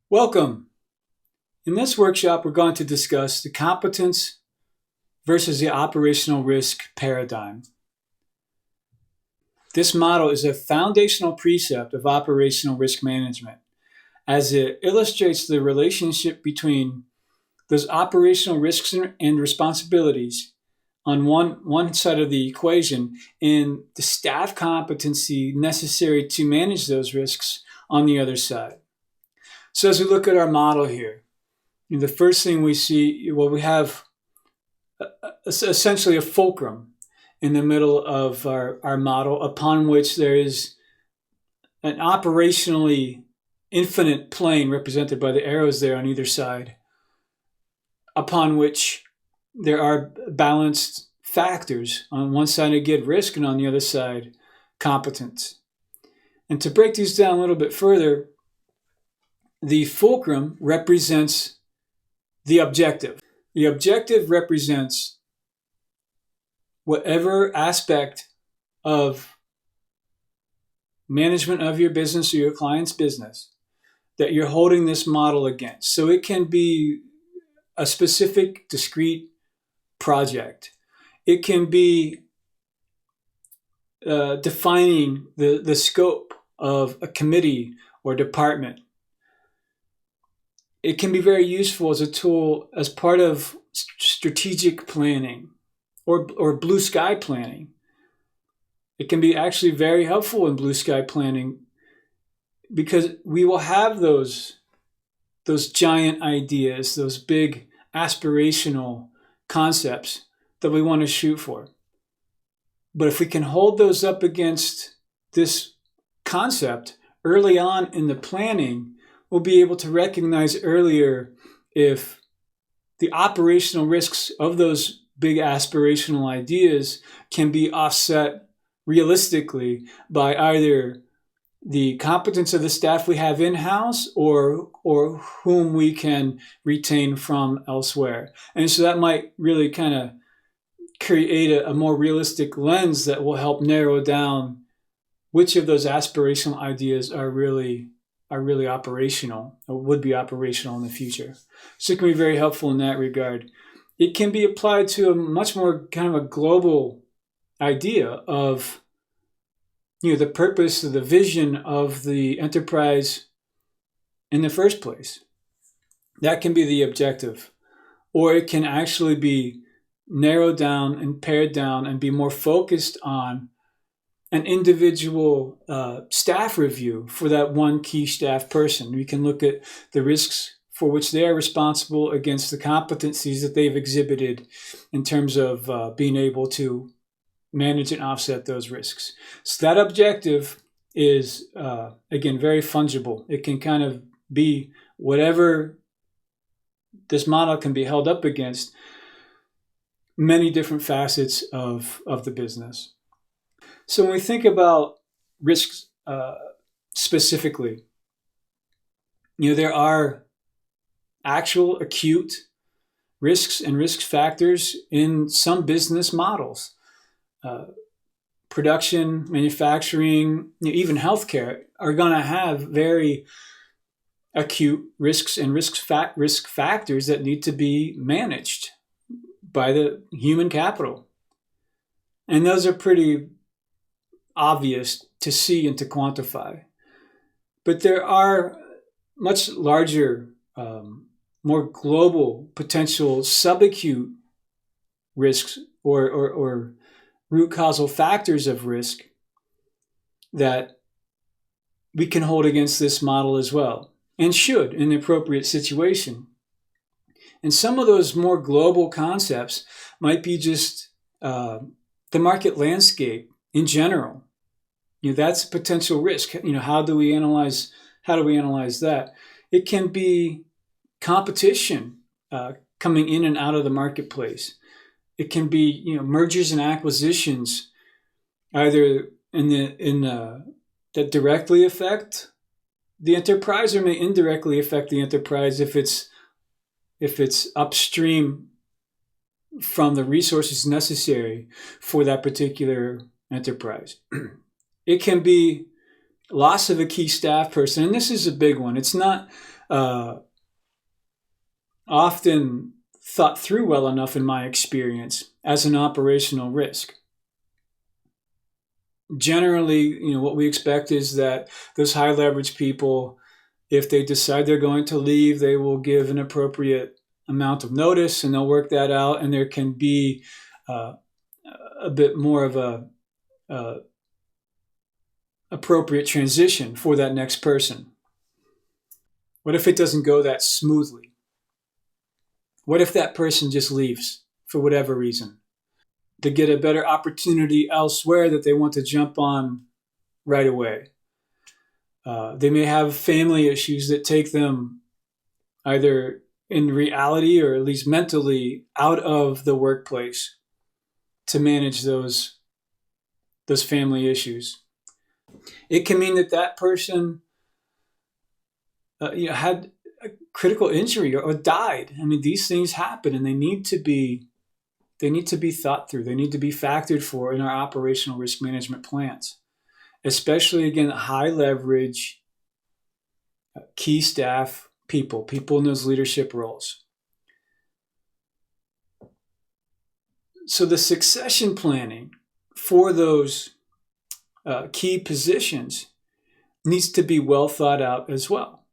Welcome. In this workshop, we're going to discuss the competence versus the operational risk paradigm. This model is a foundational precept of operational risk management, as it illustrates the relationship between those operational risks and responsibilities on one side of the equation and the staff competency necessary to manage those risks on the other side. So as we look at our model here, the first thing we see, we have essentially a fulcrum in the middle of our model upon which there is an operationally infinite plane represented by the arrows there on either side, upon which there are balanced factors. On one side, again, risk, and on the other side, competence. And to break these down a little bit further, the fulcrum represents the objective. The objective represents whatever aspect of management of your business or your client's business that you're holding this model against. So it can be a specific, discrete project. It can be defining the scope of a committee or department. It can be very useful as a tool as part of strategic planning or blue sky planning. It can be actually very helpful in blue sky planning because we will have those giant ideas, those big aspirational concepts that we want to shoot for. But if we can hold those up against this concept early on in the planning, we'll be able to recognize earlier if the operational risks of those big aspirational ideas can be offset realistically by either the competence of the staff we have in-house or whom we can retain from elsewhere. And so that might really kind of create a more realistic lens that will help narrow down which of those aspirational ideas are really operational or would be operational in the future. So it can be very helpful in that regard. It can be applied to a much more kind of a global idea of the purpose, the vision of the enterprise in the first place. That can be the objective. Or it can actually be narrowed down and pared down and be more focused on an individual staff review for that one key staff person. We can look at the risks for which they are responsible against the competencies that they've exhibited in terms of being able to manage and offset those risks. So that objective is, again, very fungible. It can kind of be whatever this model can be held up against many different facets of the business. So when we think about risks specifically, there are actual acute risks and risk factors in some business models. Production, manufacturing, even healthcare are going to have very acute risks and risk factors that need to be managed by the human capital. And those are pretty obvious to see and to quantify. But there are much larger, more global potential subacute risks or root causal factors of risk that we can hold against this model as well, and should in the appropriate situation. And some of those more global concepts might be just the market landscape in general. That's a potential risk. How do we analyze that? It can be competition coming in and out of the marketplace. It can be mergers and acquisitions, either that directly affect the enterprise or may indirectly affect the enterprise if it's upstream from the resources necessary for that particular enterprise. It can be loss of a key staff person, and this is a big one. It's not uh, often thought through well enough, in my experience, as an operational risk. Generally, what we expect is that those high leverage people, if they decide they're going to leave, they will give an appropriate amount of notice and they'll work that out, and there can be uh, a bit more of a appropriate transition for that next person. What if it doesn't go that smoothly? What if that person just leaves for whatever reason? They get a better opportunity elsewhere that they want to jump on right away. They may have family issues that take them either in reality or at least mentally out of the workplace to manage those family issues. It can mean that that person had a critical injury or died. I mean, these things happen, and they need to be thought through. They need to be factored for in our operational risk management plans, especially, again, high leverage, key staff people in those leadership roles. So the succession planning for those key positions needs to be well thought out as well.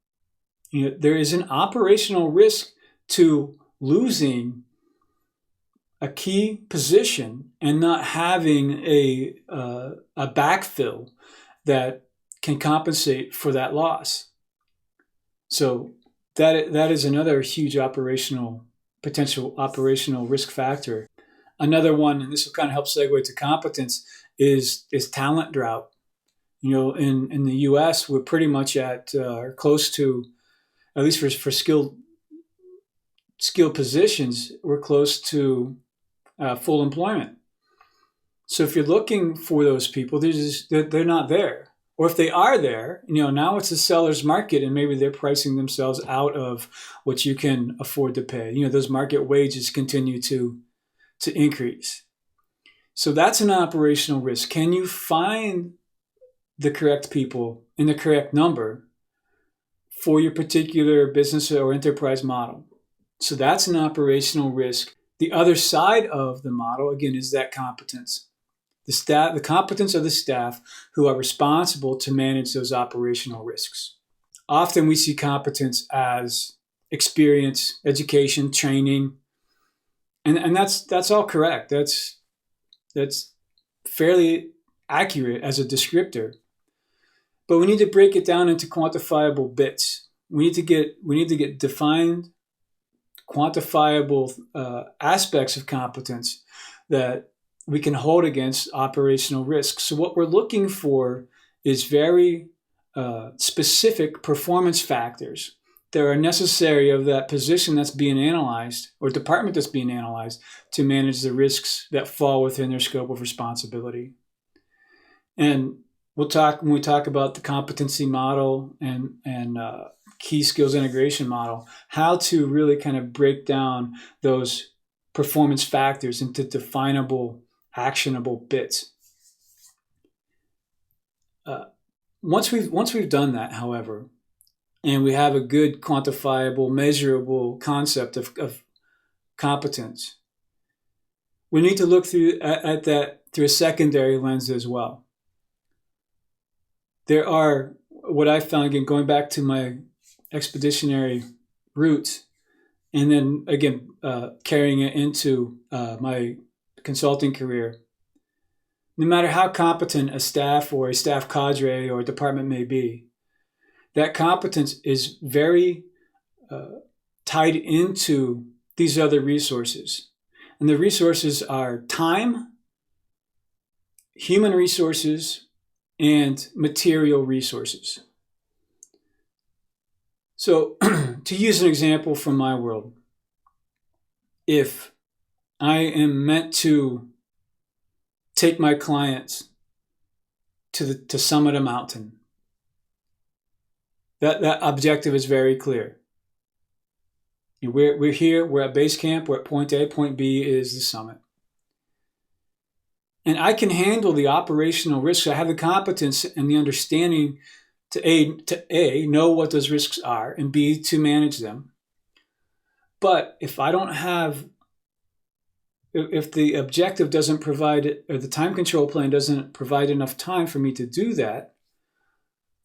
There is an operational risk to losing a key position and not having a backfill that can compensate for that loss. So that is another huge potential operational risk factor. Another one, and this will kind of help segue to competence, is talent drought. In the U.S., we're pretty much at close to, at least for skilled positions, we're close to full employment. So if you're looking for those people, they're not there. Or if they are there, now it's a seller's market, and maybe they're pricing themselves out of what you can afford to pay. Those market wages continue to increase. So that's an operational risk. Can you find the correct people in the correct number for your particular business or enterprise model? So that's an operational risk. The other side of the model, again, is that competence. The competence of the staff who are responsible to manage those operational risks. Often we see competence as experience, education, training, and that's all correct. That's fairly accurate as a descriptor. But we need to break it down into quantifiable bits. We need to get defined, quantifiable aspects of competence that we can hold against operational risk. So what we're looking for is very specific performance factors that are necessary of that position that's being analyzed or department that's being analyzed to manage the risks that fall within their scope of responsibility. And when we talk about the competency model and key skills integration model, how to really kind of break down those performance factors into definable, actionable bits. Once we've done that, however, and we have a good quantifiable, measurable concept of competence, we need to look at that through a secondary lens as well. There are, what I found, again, going back to my expeditionary roots, and then again carrying it into my consulting career. No matter how competent a staff or a staff cadre or a department may be, that competence is very tied into these other resources. And the resources are time, human resources, and material resources. So to use an example from my world, if I am meant to take my clients to summit a mountain, that objective is very clear. We're here, we're at base camp, we're at point A, point B is the summit. And I can handle the operational risks. I have the competence and the understanding to know what those risks are, and B, to manage them. But if the objective doesn't provide, or the time control plan doesn't provide enough time for me to do that,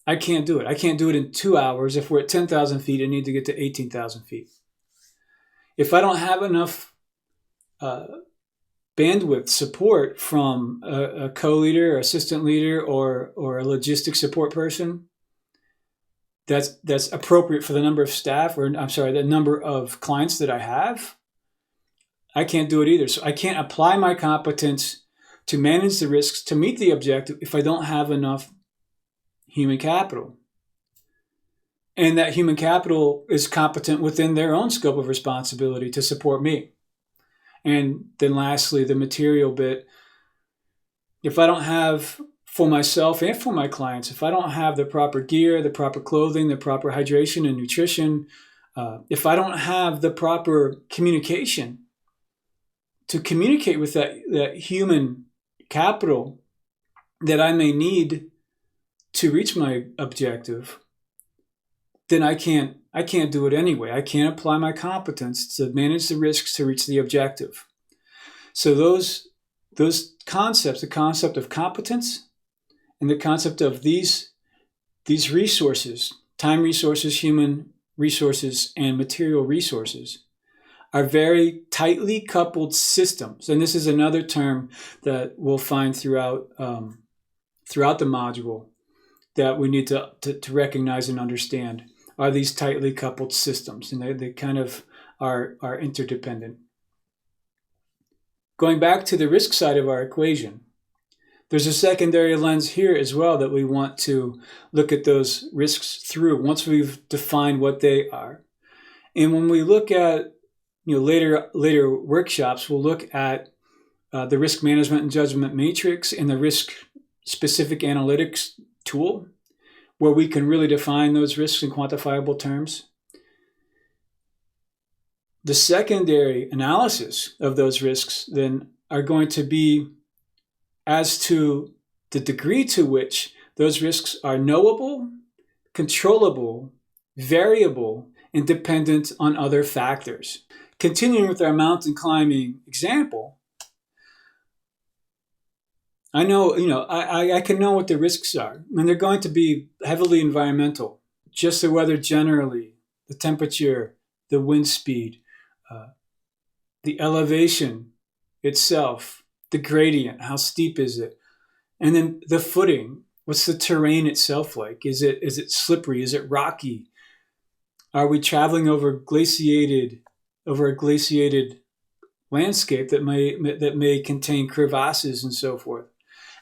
I can't do it. I can't do it in 2 hours. If we're at 10,000 feet, I need to get to 18,000 feet. If I don't have enough bandwidth support from a co-leader, or assistant leader, or a logistics support person that's appropriate for the number of staff, or the number of clients that I have, I can't do it either. So I can't apply my competence to manage the risks to meet the objective if I don't have enough human capital. And that human capital is competent within their own scope of responsibility to support me. And then lastly, the material bit. If I don't have, for myself and for my clients, if I don't have the proper gear, the proper clothing, the proper hydration and nutrition, if I don't have the proper communication to communicate with that human capital that I may need to reach my objective, then I can't do it anyway. I can't apply my competence to manage the risks to reach the objective. So those concepts, the concept of competence and the concept of these resources, time resources, human resources, and material resources, are very tightly coupled systems. And this is another term that we'll find throughout the module that we need to recognize and understand, are these tightly coupled systems. And they kind of are interdependent. Going back to the risk side of our equation, there's a secondary lens here as well that we want to look at those risks through once we've defined what they are. And when we look at later workshops, we'll look at the risk management and judgment matrix and the risk specific analytics tool, where we can really define those risks in quantifiable terms. The secondary analysis of those risks then are going to be as to the degree to which those risks are knowable, controllable, variable, and dependent on other factors. Continuing with our mountain climbing example, I know, I can know what the risks are, and they're going to be heavily environmental. Just the weather generally, the temperature, the wind speed, the elevation itself, the gradient, how steep is it? And then the footing, what's the terrain itself like? Is it slippery? Is it rocky? Are we traveling over a glaciated landscape that may contain crevasses and so forth?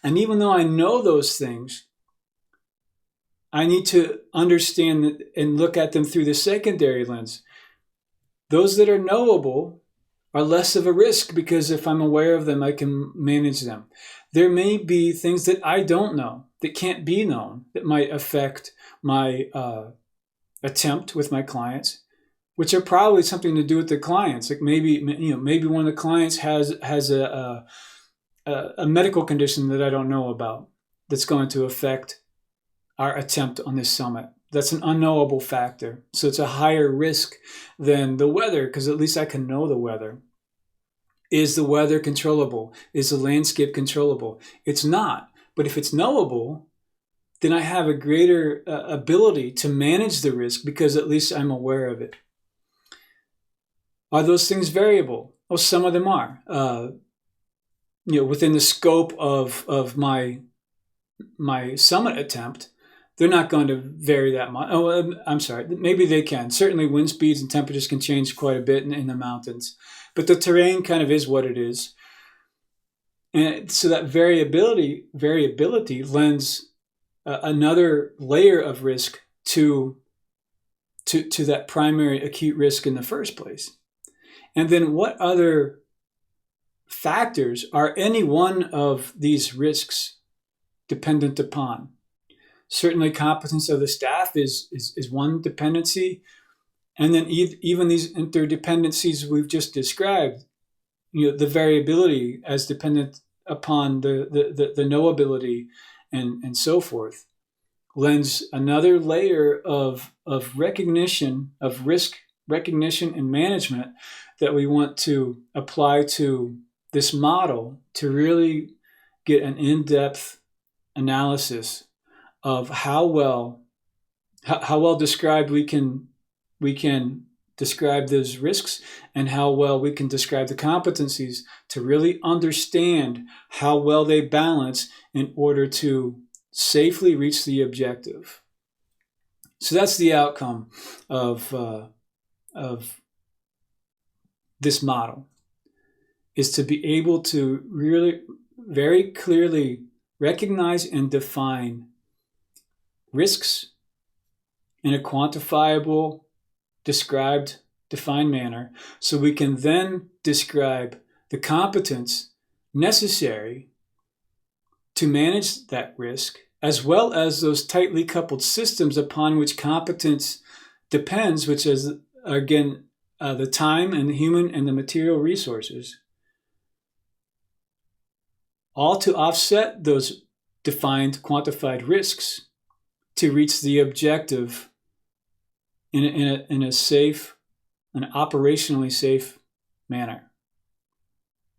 And even though I know those things, I need to understand and look at them through the secondary lens. Those that are knowable are less of a risk because if I'm aware of them, I can manage them. There may be things that I don't know, that can't be known, that might affect my attempt with my clients, which are probably something to do with the clients. Like maybe one of the clients has a medical condition that I don't know about that's going to affect our attempt on this summit. That's an unknowable factor. So it's a higher risk than the weather, because at least I can know the weather. Is the weather controllable? Is the landscape controllable? It's not. But if it's knowable, then I have a greater ability to manage the risk because at least I'm aware of it. Are those things variable? Oh, some of them are. Within the scope of my summit attempt, they're not going to vary that much. Oh, I'm sorry. Maybe they can. Certainly wind speeds and temperatures can change quite a bit in the mountains. But the terrain kind of is what it is. And so that variability lends another layer of risk to that primary acute risk in the first place. And then what other factors are any one of these risks dependent upon? Certainly competence of the staff is one dependency. And then even these interdependencies we've just described, the variability as dependent upon the knowability and so forth. lends another layer of recognition, of risk recognition and management that we want to apply to this model to really get an in-depth analysis of how well described we can describe those risks, and how well we can describe the competencies to really understand how well they balance in order to safely reach the objective. So that's the outcome of this model, is to be able to really very clearly recognize and define risks in a quantifiable, defined manner, so we can then describe the competence necessary to manage that risk, as well as those tightly coupled systems upon which competence depends, which is, again, the time and the human and the material resources, all to offset those defined, quantified risks to reach the objective in a safe, an operationally safe manner.